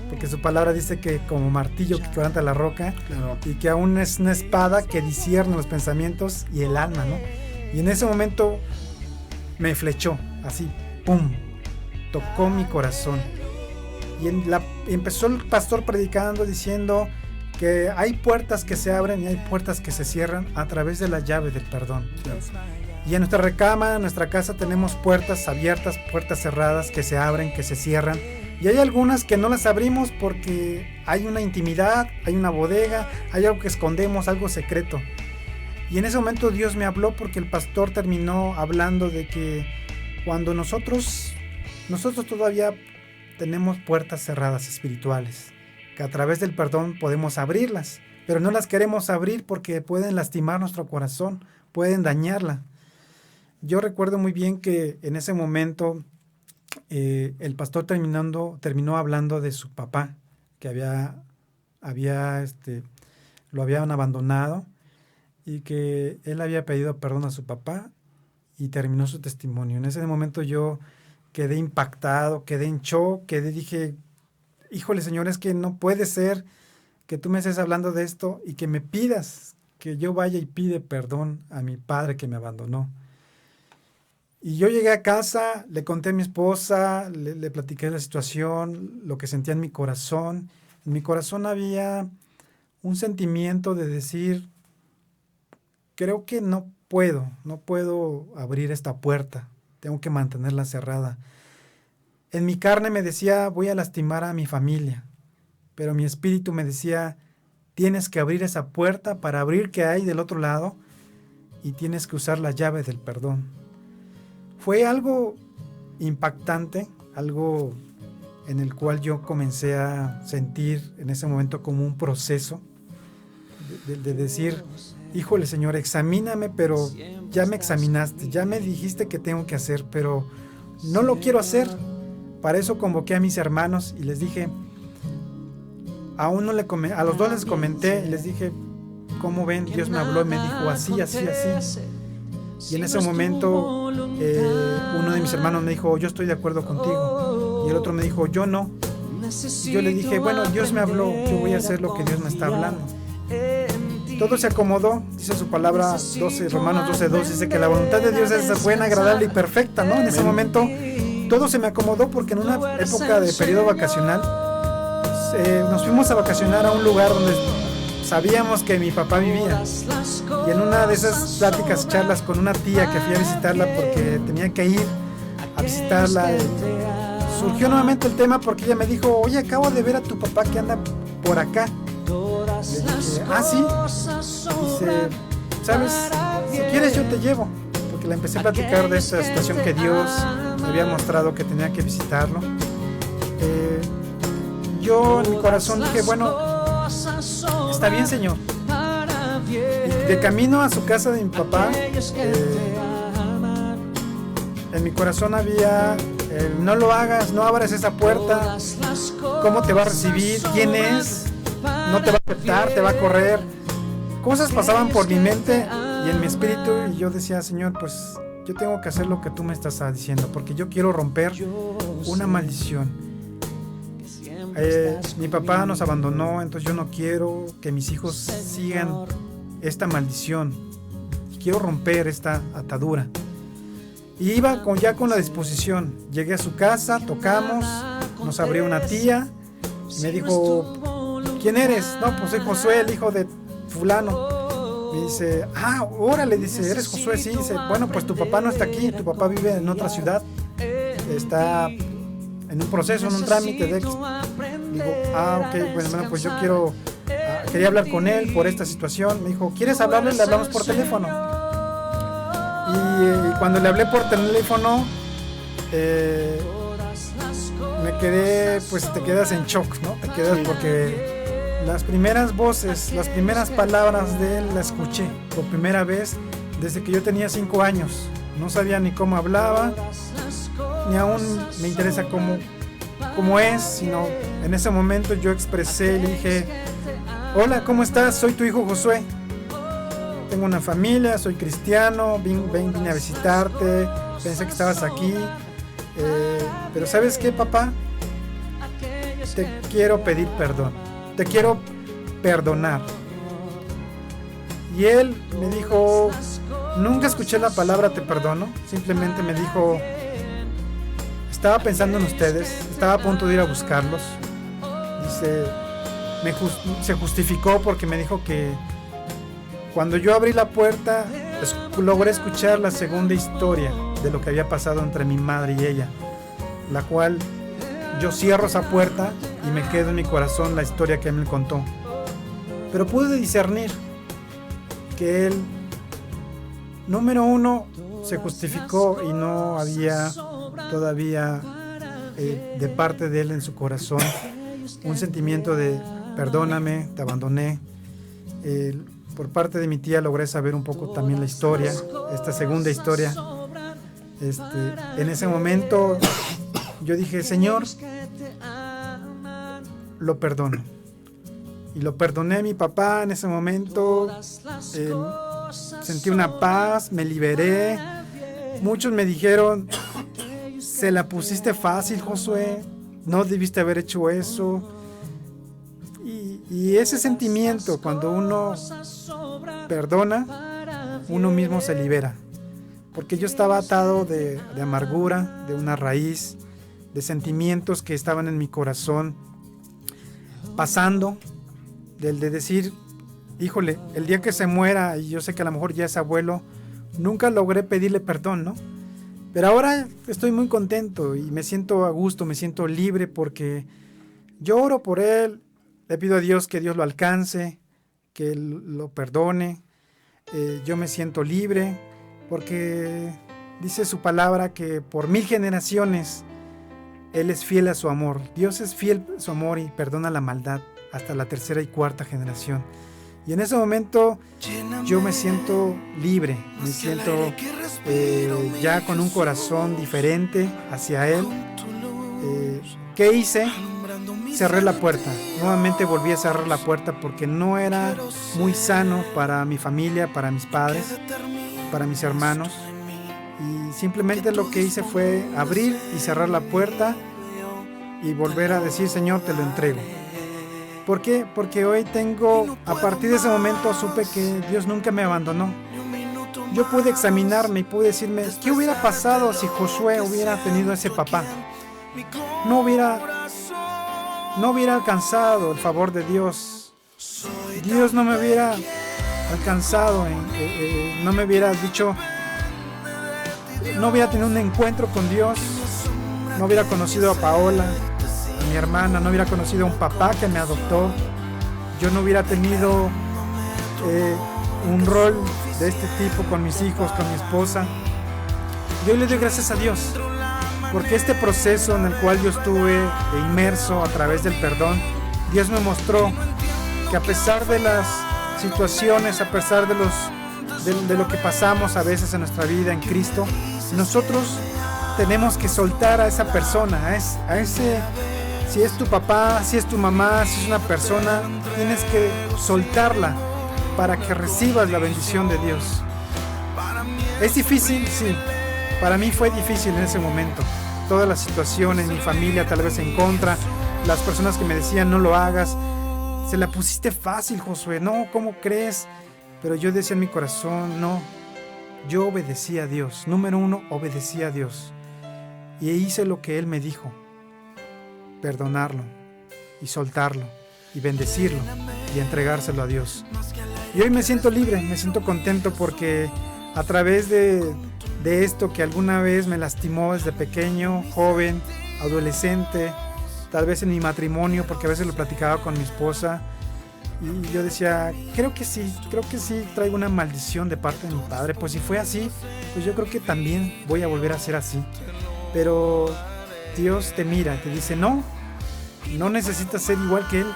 porque su palabra dice que como martillo que quebranta la roca, Claro. y que aún es una espada que discierne los pensamientos y el alma, ¿no? Y en ese momento me flechó, así, ¡pum! Tocó mi corazón. Y empezó el pastor predicando diciendo que hay puertas que se abren y hay puertas que se cierran a través de la llave del perdón. Y en nuestra recámara, en nuestra casa tenemos puertas abiertas, puertas cerradas que se abren, que se cierran. Y hay algunas que no las abrimos porque hay una intimidad, hay una bodega, hay algo que escondemos, algo secreto. Y en ese momento Dios me habló porque el pastor terminó hablando de que cuando nosotros todavía tenemos puertas cerradas espirituales, que a través del perdón podemos abrirlas, pero no las queremos abrir porque pueden lastimar nuestro corazón, pueden dañarla. Yo recuerdo muy bien que en ese momento el pastor terminó hablando de su papá, que lo habían abandonado y que él había pedido perdón a su papá y terminó su testimonio. En ese momento yo quedé impactado, quedé en shock, dije, híjole Señor, es que no puede ser que tú me estés hablando de esto y que me pidas que yo vaya y pide perdón a mi padre que me abandonó. Y yo llegué a casa, le conté a mi esposa, le platiqué la situación, lo que sentía en mi corazón. En mi corazón había un sentimiento de decir, creo que no puedo abrir esta puerta, tengo que mantenerla cerrada. En mi carne me decía, voy a lastimar a mi familia, pero mi espíritu me decía, tienes que abrir esa puerta para abrir qué hay del otro lado y tienes que usar la llave del perdón. Fue algo impactante, algo en el cual yo comencé a sentir en ese momento como un proceso de decir, híjole Señor, examíname, pero ya me examinaste, ya me dijiste que tengo que hacer, pero no lo quiero hacer. Para eso convoqué a mis hermanos y les dije, a los dos les comenté y les dije, ¿cómo ven? Dios me habló y me dijo así, así, así. Y en ese momento uno de mis hermanos me dijo, yo estoy de acuerdo contigo. Y el otro me dijo, yo no. Y yo le dije, bueno, Dios me habló, yo voy a hacer lo que Dios me está hablando. Todo se acomodó, dice su palabra, Romanos 12:2, dice que la voluntad de Dios es buena, agradable y perfecta, ¿no? En ese momento todo se me acomodó porque en una época de periodo vacacional nos fuimos a vacacionar a un lugar donde sabíamos que mi papá vivía. Y en una de esas pláticas, charlas con una tía que fui a visitarla porque tenía que ir a visitarla, surgió nuevamente el tema porque ella me dijo, oye, acabo de ver a tu papá que anda por acá. Le dije, ah, sí. Dice, ¿sabes? Si quieres yo te llevo. Porque le empecé a platicar de esta situación que Dios me había mostrado que tenía que visitarlo. Yo en mi corazón dije, bueno, está bien, Señor. Y de camino a su casa de mi papá, en mi corazón había no lo hagas, no abras esa puerta, ¿cómo te va a recibir? ¿Quién es? No te va a aceptar, te va a correr. Cosas pasaban por mi mente y en mi espíritu y yo decía, Señor, pues yo tengo que hacer lo que tú me estás diciendo porque yo quiero romper una maldición. Mi papá nos abandonó, entonces yo no quiero que mis hijos sigan esta maldición. Quiero romper esta atadura. Y iba ya con la disposición. Llegué a su casa, tocamos, nos abrió una tía y me dijo, ¿quién eres? No, pues soy Josué, el hijo de fulano. Me dice, órale, dice, ¿eres Josué? Sí, dice, bueno, pues tu papá no está aquí, tu papá vive en otra ciudad, está en un proceso, en un trámite de digo, ok, bueno, pues yo quería hablar con él por esta situación. Me dijo, ¿quieres hablarle? Le hablamos por teléfono. Y cuando le hablé por teléfono, me quedé, pues te quedas en shock, ¿no? Te quedas porque las primeras voces, las primeras palabras de él las escuché por primera vez desde que yo tenía 5 años. No sabía ni cómo hablaba, ni aún me interesa cómo como es, sino en ese momento yo expresé, le dije: hola, ¿cómo estás? Soy tu hijo Josué. Tengo una familia, soy cristiano, vine a visitarte, pensé que estabas aquí. Pero ¿sabes qué, papá? Te quiero pedir perdón. Te quiero perdonar. Y él me dijo, nunca escuché la palabra te perdono. Simplemente me dijo, estaba pensando en ustedes, estaba a punto de ir a buscarlos. Dice, se justificó porque me dijo que cuando yo abrí la puerta, logré escuchar la segunda historia de lo que había pasado entre mi madre y ella, la cual yo cierro esa puerta y me quedo en mi corazón la historia que él me contó. Pero pude discernir que él, número uno, se justificó y no había todavía de parte de él en su corazón un sentimiento de perdóname, te abandoné. Por parte de mi tía logré saber un poco también la historia, esta segunda historia. En ese momento yo dije, Señor, lo perdono. Y lo perdoné a mi papá en ese momento. Sentí una paz, me liberé. Muchos me dijeron, se la pusiste fácil, Josué, no debiste haber hecho eso. Y ese sentimiento, cuando uno perdona, uno mismo se libera. Porque yo estaba atado de amargura, de una raíz, de sentimientos que estaban en mi corazón, pasando, del de decir, híjole, el día que se muera, y yo sé que a lo mejor ya es abuelo, nunca logré pedirle perdón, ¿no? Pero ahora estoy muy contento y me siento a gusto, me siento libre porque yo oro por él, le pido a Dios que Dios lo alcance, que él lo perdone. Yo me siento libre porque dice su palabra que por 1000 generaciones Él es fiel a su amor. Dios es fiel a su amor y perdona la maldad hasta la 3ª y 4ª generación. Y en ese momento yo me siento libre, me siento ya con un corazón diferente hacia Él. ¿Qué hice? Cerré la puerta. Nuevamente volví a cerrar la puerta porque no era muy sano para mi familia, para mis padres, para mis hermanos. Y simplemente lo que hice fue abrir y cerrar la puerta y volver a decir, Señor, te lo entrego. ¿Por qué? Porque hoy a partir de ese momento supe que Dios nunca me abandonó. Yo pude examinarme y pude decirme, ¿qué hubiera pasado si Josué hubiera tenido ese papá? No hubiera alcanzado el favor de Dios. Dios no me hubiera alcanzado, no me hubiera dicho, no hubiera tenido un encuentro con Dios, no hubiera conocido a Paola, a mi hermana, no hubiera conocido a un papá que me adoptó, yo no hubiera tenido un rol de este tipo con mis hijos, con mi esposa. Yo le doy gracias a Dios, porque este proceso en el cual yo estuve inmerso a través del perdón, Dios me mostró que a pesar de las situaciones, a pesar de lo que pasamos a veces en nuestra vida en Cristo, nosotros tenemos que soltar a esa persona, a ese, si es tu papá, si es tu mamá, si es una persona, tienes que soltarla para que recibas la bendición de Dios. ¿Es difícil? Sí. Para mí fue difícil en ese momento. Todas las situaciones, mi familia tal vez en contra, las personas que me decían no lo hagas, se la pusiste fácil, Josué, no, ¿cómo crees? Pero yo decía en mi corazón, no, yo obedecí a Dios, número uno, obedecí a Dios. Y hice lo que Él me dijo, perdonarlo y soltarlo y bendecirlo y entregárselo a Dios. Y hoy me siento libre, me siento contento porque a través de esto que alguna vez me lastimó desde pequeño, joven, adolescente, tal vez en mi matrimonio, porque a veces lo platicaba con mi esposa, y yo decía, creo que sí, traigo una maldición de parte de mi padre, pues si fue así, pues yo creo que también voy a volver a ser así. Pero Dios te mira, te dice, no necesitas ser igual que Él,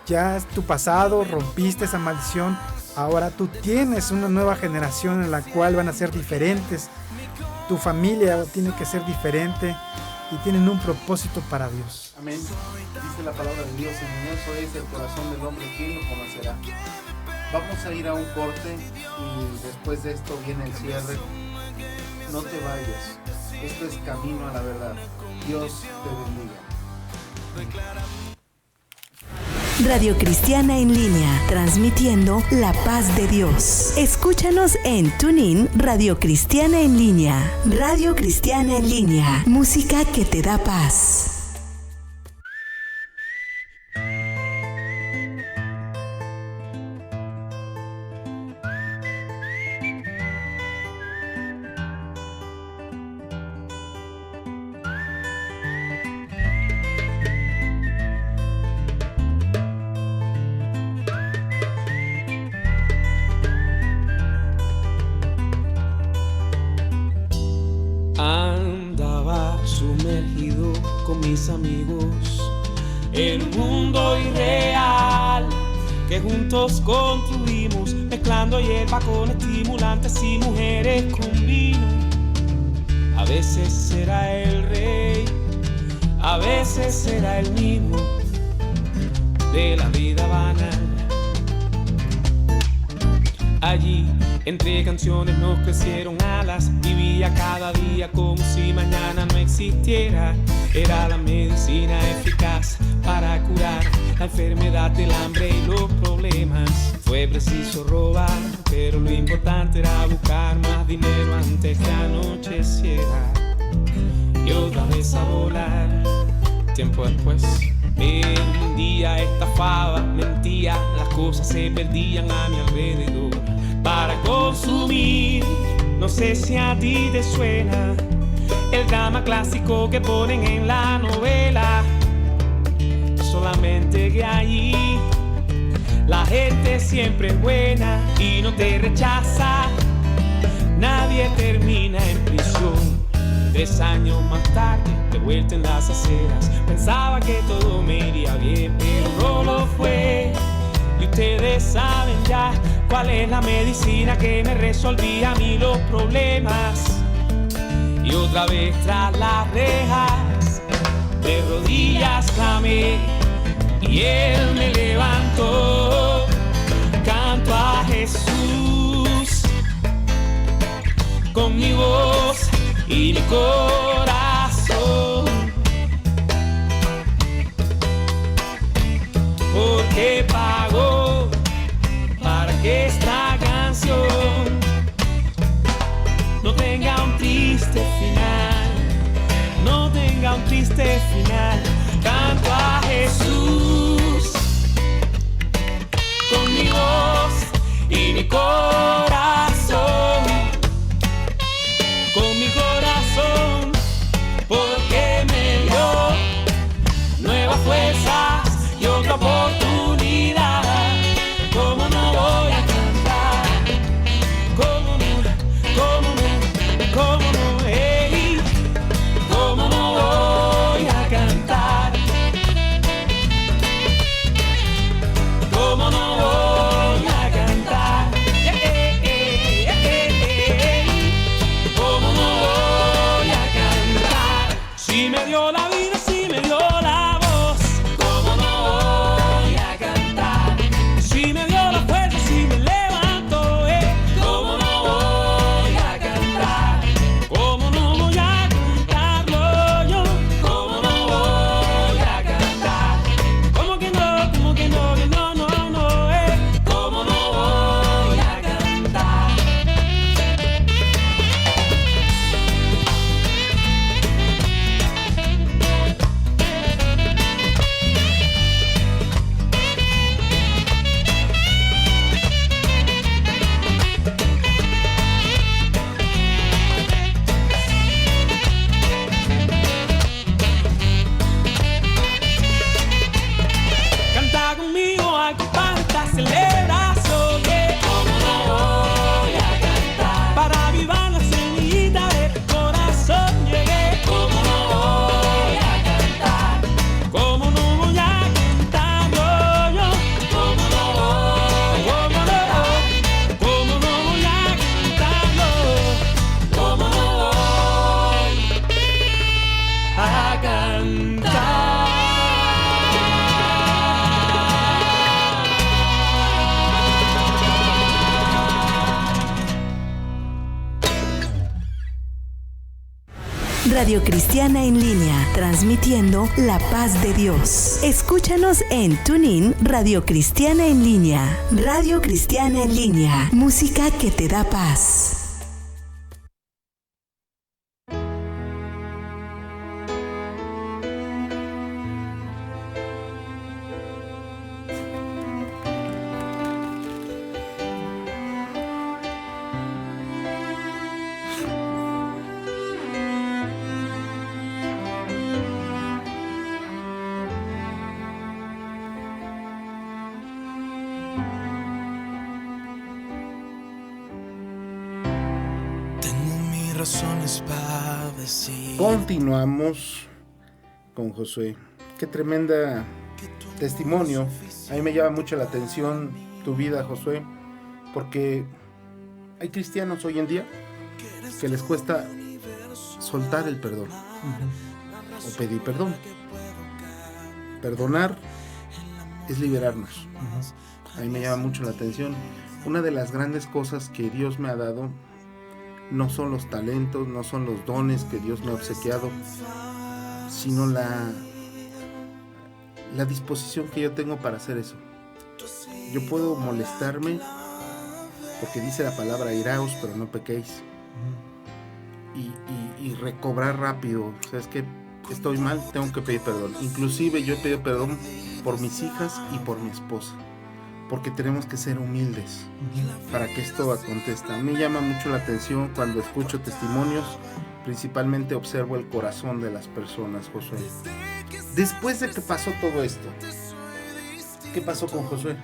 ya es tu pasado, rompiste esa maldición, ahora tú tienes una nueva generación en la cual van a ser diferentes, tu familia tiene que ser diferente, y tienen un propósito para Dios. Amén. Dice la palabra de Dios, engañoso es el corazón del hombre, ¿quién lo conocerá? Vamos a ir a un corte y después de esto viene el cierre. No te vayas. Esto es Camino a la Verdad. Dios te bendiga. Radio Cristiana en Línea, transmitiendo la paz de Dios. Escúchanos en TuneIn Radio Cristiana en Línea. Radio Cristiana en Línea, música que te da paz. Andaba sumergido con mis amigos en un mundo irreal que juntos construimos, mezclando hierba con estimulantes y mujeres con vino. A veces será el rey, a veces será el mismo de la vida banal. Allí, entre canciones nos crecieron alas. Vivía cada día como si mañana no existiera. Era la medicina eficaz para curar la enfermedad del hambre y los problemas. Fue preciso robar, pero lo importante era buscar más dinero antes que anocheciera. Y otra vez a volar. Tiempo después vendía, estafaba, mentía. Las cosas se perdían a mi alrededor para consumir. No sé si a ti te suena el drama clásico que ponen en la novela. Solamente que allí la gente siempre es buena y no te rechaza. Nadie termina en prisión. 3 años más tarde, de vuelta en las aceras, pensaba que todo me iría bien, pero no lo fue. Y ustedes saben ya cuál es la medicina que me resolvía a mí los problemas. Y otra vez tras las rejas, de rodillas clamé y Él me levantó. Canto a Jesús con mi voz y mi corazón, porque pagó para que esta canción no tenga un triste final, no tenga un triste final. Canto a Jesús con mi voz y mi corazón, con mi corazón, porque me dio nuevas fuerzas y otra oportunidad. ¿Cómo no voy a cantar? ¿Cómo no? ¿Cómo no? ¿Cómo no? Hey, ¿cómo no voy a cantar? ¿Cómo no voy a cantar? ¿Cómo no voy a cantar? Si me dio la vida, si me dio la voz, ¿cómo no voy a cantar? Si me dio la fuerza, si me levantó, ¿cómo no voy a cantar? ¿Cómo no voy a cantarlo yo? ¿Cómo no voy a cantar? ¿Cómo que no? ¿Cómo que no? Que no, no, no, ¿cómo no voy a cantar? cantar. Radio Cristiana en línea, transmitiendo la paz de Dios. Escúchanos en TuneIn Radio Cristiana en línea. Radio Cristiana en línea, música que te da paz. Continuamos con Josué. Qué tremenda testimonio. A mí me llama mucho la atención tu vida, Josué, porque hay cristianos hoy en día que les cuesta soltar el perdón o pedir perdón. Perdonar es liberarnos. A mí me llama mucho la atención. Una de las grandes cosas que Dios me ha dado no son los talentos, no son los dones que Dios me ha obsequiado, sino la disposición que yo tengo para hacer eso. Yo puedo molestarme, porque dice la palabra iraos, pero no pequéis, y recobrar rápido. O sea, es que estoy mal, tengo que pedir perdón. Inclusive yo he pedido perdón por mis hijas y por mi esposa, porque tenemos que ser humildes para que esto acontezca. A mí llama mucho la atención cuando escucho testimonios, principalmente observo el corazón de las personas, Josué. Después de que pasó todo esto, ¿qué pasó con Josué?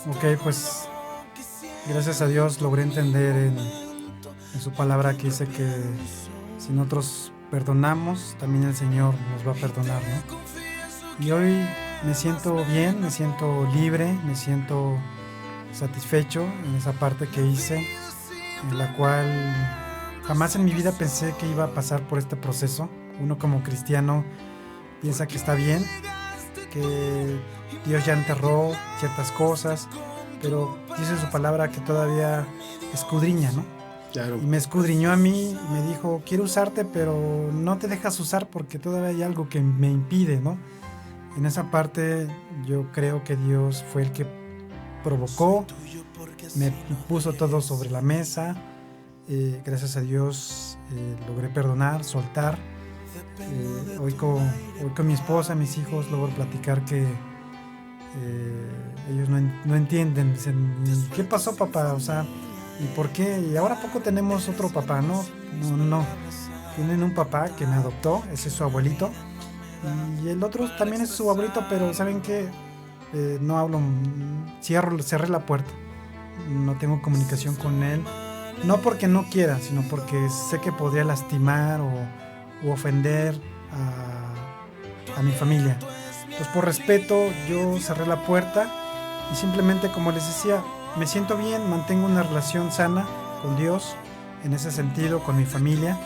Ok, pues gracias a Dios logré entender en su palabra que dice que si nosotros perdonamos, también el Señor nos va a perdonar, ¿no? Y hoy me siento bien, me siento libre, me siento satisfecho en esa parte que hice, en la cual jamás en mi vida pensé que iba a pasar por este proceso. Uno como cristiano piensa que está bien, que Dios ya enterró ciertas cosas, pero dice su palabra que todavía escudriña, ¿no? Claro. Y me escudriñó a mí y me dijo, quiero usarte, pero no te dejas usar porque todavía hay algo que me impide, ¿no? En esa parte yo creo que Dios fue el que provocó, me puso todo sobre la mesa. Gracias a Dios logré perdonar, soltar. Hoy con mi esposa, mis hijos, logro platicar que ellos no entienden. Dicen, ¿qué pasó, papá? O sea, ¿y por qué? Y ahora poco tenemos otro papá, ¿no? No. Tienen un papá que me adoptó, ese es su abuelito. Y el otro también es su abuelito, pero ¿saben qué? No hablo, cerré la puerta. No tengo comunicación con él. No porque no quiera, sino porque sé que podría lastimar o ofender a mi familia. Entonces, por respeto, yo cerré la puerta y simplemente, como les decía, me siento bien, mantengo una relación sana con Dios, en ese sentido, con mi familia.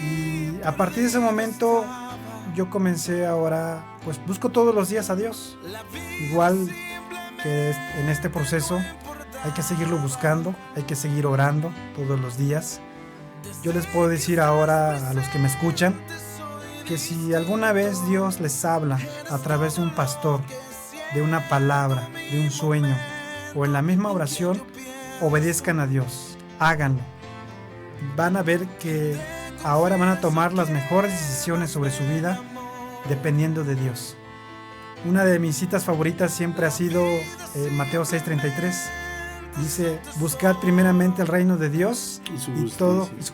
Y a partir de ese momento yo comencé ahora, pues busco todos los días a Dios. Igual que en este proceso hay que seguirlo buscando, hay que seguir orando todos los días. Yo les puedo decir ahora a los que me escuchan que si alguna vez Dios les habla a través de un pastor, de una palabra, de un sueño o en la misma oración, obedezcan a Dios, háganlo. Van a ver que ahora van a tomar las mejores decisiones sobre su vida dependiendo de Dios. Una de mis citas favoritas siempre ha sido Mateo 6:33. Dice, buscad primeramente el reino de Dios y su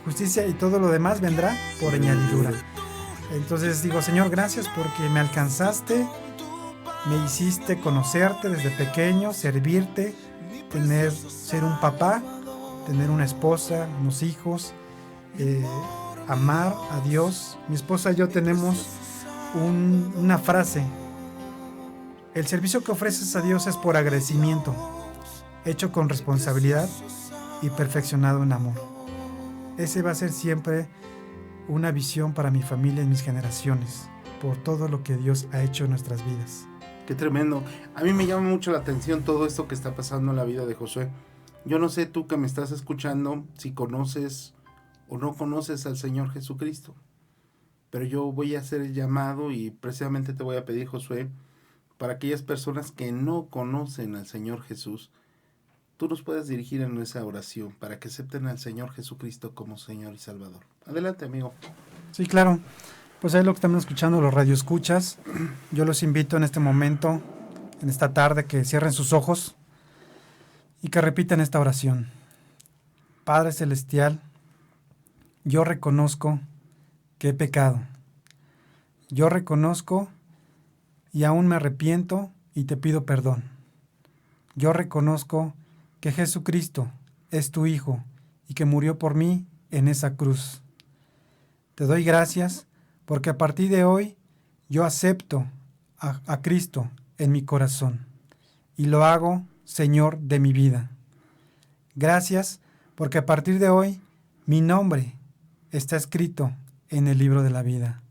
justicia y todo lo demás vendrá por añadidura. Entonces digo, Señor, gracias porque me alcanzaste, me hiciste conocerte desde pequeño, servirte, ser un papá, tener una esposa, unos hijos, amar a Dios. Mi esposa y yo tenemos una frase: el servicio que ofreces a Dios es por agradecimiento, hecho con responsabilidad y perfeccionado en amor. Ese va a ser siempre una visión para mi familia y mis generaciones. por todo lo que Dios ha hecho en nuestras vidas. Qué tremendo. A mí me llama mucho la atención todo esto que está pasando en la vida de Josué. Yo no sé tú que me estás escuchando si conoces o no conoces al Señor Jesucristo. Pero yo voy a hacer el llamado y precisamente te voy a pedir, Josué, para aquellas personas que no conocen al Señor Jesús, tú nos puedes dirigir en esa oración para que acepten al Señor Jesucristo como Señor y Salvador. Adelante, amigo. Sí, claro. Pues ahí lo que están escuchando, los radioescuchas, yo los invito en este momento, en esta tarde, que cierren sus ojos y que repitan esta oración. Padre Celestial, yo reconozco que he pecado. Yo reconozco y aún me arrepiento y te pido perdón. Yo reconozco que Jesucristo es tu Hijo y que murió por mí en esa cruz. Te doy gracias porque a partir de hoy yo acepto a Cristo en mi corazón y lo hago Señor de mi vida. Gracias porque a partir de hoy mi nombre está escrito en el libro de la vida.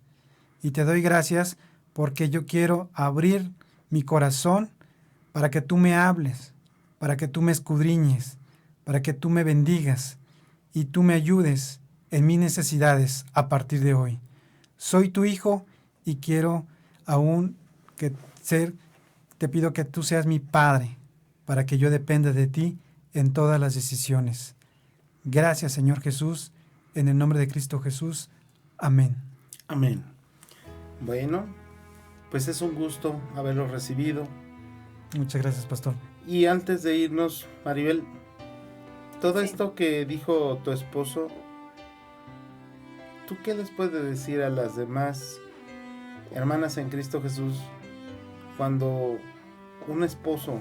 Y te doy gracias porque yo quiero abrir mi corazón para que tú me hables, para que tú me escudriñes, para que tú me bendigas y tú me ayudes en mis necesidades a partir de hoy. Soy tu hijo y quiero aún te pido que tú seas mi padre para que yo dependa de ti en todas las decisiones. Gracias, Señor Jesús, en el nombre de Cristo Jesús. Amén. Amén. Bueno, pues es un gusto haberlo recibido. Muchas gracias, pastor. Y antes de irnos, Maribel, todo esto que dijo tu esposo, ¿tú qué les puedes decir a las demás hermanas en Cristo Jesús cuando un esposo,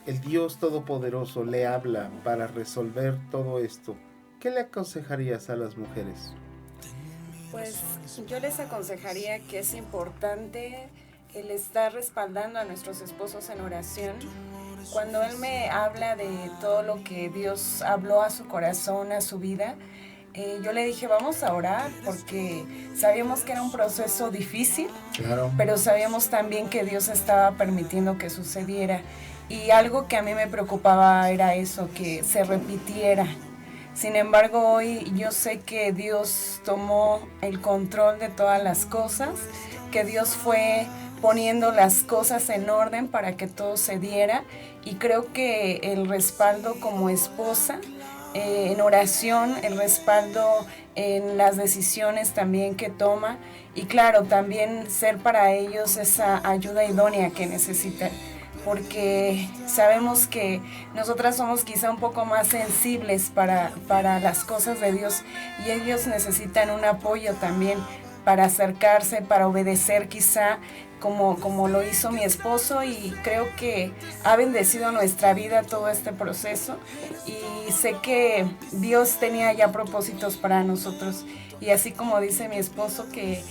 el Dios Todopoderoso, le habla para resolver todo esto? ¿Qué le aconsejarías a las mujeres? Pues yo les aconsejaría que es importante el estar respaldando a nuestros esposos en oración. Cuando él me habla de todo lo que Dios habló a su corazón, a su vida, yo le dije, vamos a orar, porque sabíamos que era un proceso difícil, claro, pero sabíamos también que Dios estaba permitiendo que sucediera. Y algo que a mí me preocupaba era eso, que se repitiera. Sin embargo, hoy yo sé que Dios tomó el control de todas las cosas, que Dios fue poniendo las cosas en orden para que todo se diera, y creo que el respaldo como esposa, en oración, el respaldo en las decisiones también que toma, y claro, también ser para ellos esa ayuda idónea que necesitan, porque sabemos que nosotras somos quizá un poco más sensibles para las cosas de Dios, y ellos necesitan un apoyo también para acercarse, para obedecer quizá, como lo hizo mi esposo, y creo que ha bendecido nuestra vida todo este proceso, y sé que Dios tenía ya propósitos para nosotros, y así como dice mi esposo que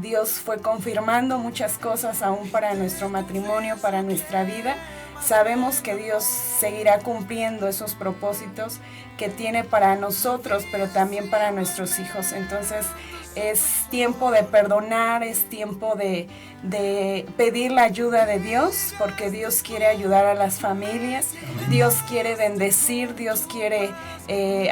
Dios fue confirmando muchas cosas aún para nuestro matrimonio, para nuestra vida. Sabemos que Dios seguirá cumpliendo esos propósitos que tiene para nosotros, pero también para nuestros hijos. Entonces es tiempo de perdonar, es tiempo de pedir la ayuda de Dios, porque Dios quiere ayudar a las familias. Amén. Dios quiere bendecir, Dios quiere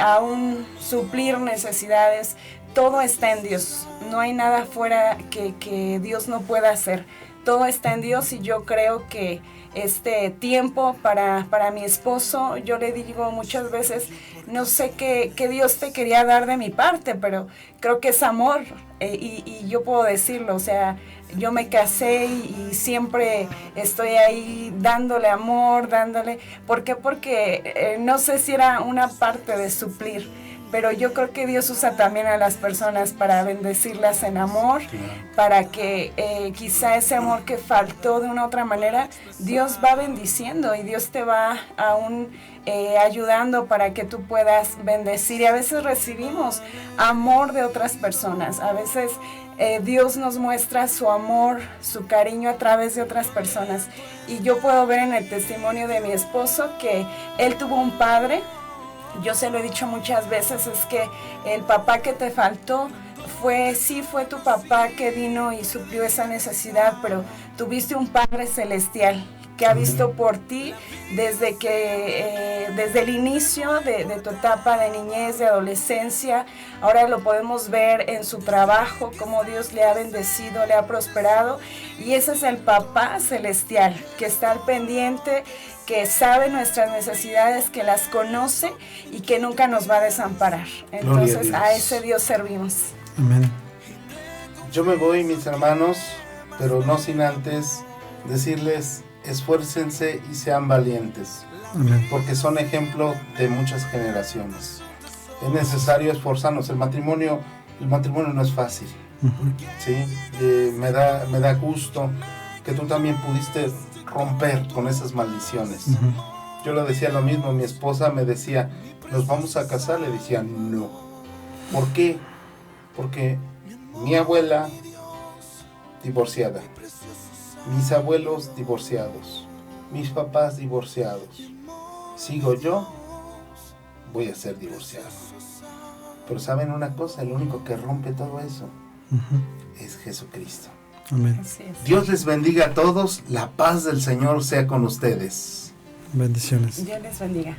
aún suplir necesidades. Todo está en Dios, no hay nada fuera que Dios no pueda hacer. Todo está en Dios, y yo creo que este tiempo para mi esposo, yo le digo muchas veces, no sé qué Dios te quería dar de mi parte, pero creo que es amor, y yo puedo decirlo, o sea, yo me casé y siempre estoy ahí dándole amor, ¿por qué? Porque no sé si era una parte de suplir, pero yo creo que Dios usa también a las personas para bendecirlas en amor, para que quizá ese amor que faltó de una u otra manera, Dios va bendiciendo, y Dios te va aún ayudando para que tú puedas bendecir. Y a veces recibimos amor de otras personas, a veces Dios nos muestra su amor, su cariño a través de otras personas, y yo puedo ver en el testimonio de mi esposo que él tuvo un padre. Yo se lo he dicho muchas veces, es que el papá que te faltó fue tu papá que vino y suplió esa necesidad, pero tuviste un Padre Celestial que ha visto por ti desde el inicio de tu etapa de niñez, de adolescencia. Ahora lo podemos ver en su trabajo, cómo Dios le ha bendecido, le ha prosperado, y ese es el Papá Celestial que está al pendiente, que sabe nuestras necesidades, que las conoce y que nunca nos va a desamparar. Entonces a ese Dios servimos. Amén. Yo me voy, mis hermanos, pero no sin antes decirles: esfuércense y sean valientes, Amén. porque son ejemplo de muchas generaciones. Es necesario esforzarnos. El matrimonio no es fácil. ¿Sí? Me da gusto que tú también pudiste romper con esas maldiciones. Yo le decía lo mismo. Mi esposa me decía: ¿nos vamos a casar? Le decía: no. ¿Por qué? Porque mi abuela divorciada, mis abuelos divorciados, mis papás divorciados. Sigo yo, voy a ser divorciado. Pero ¿saben una cosa? El único que rompe todo eso es Jesucristo. Amén. Así es. Dios les bendiga a todos. La paz del Señor sea con ustedes. Bendiciones. Dios les bendiga.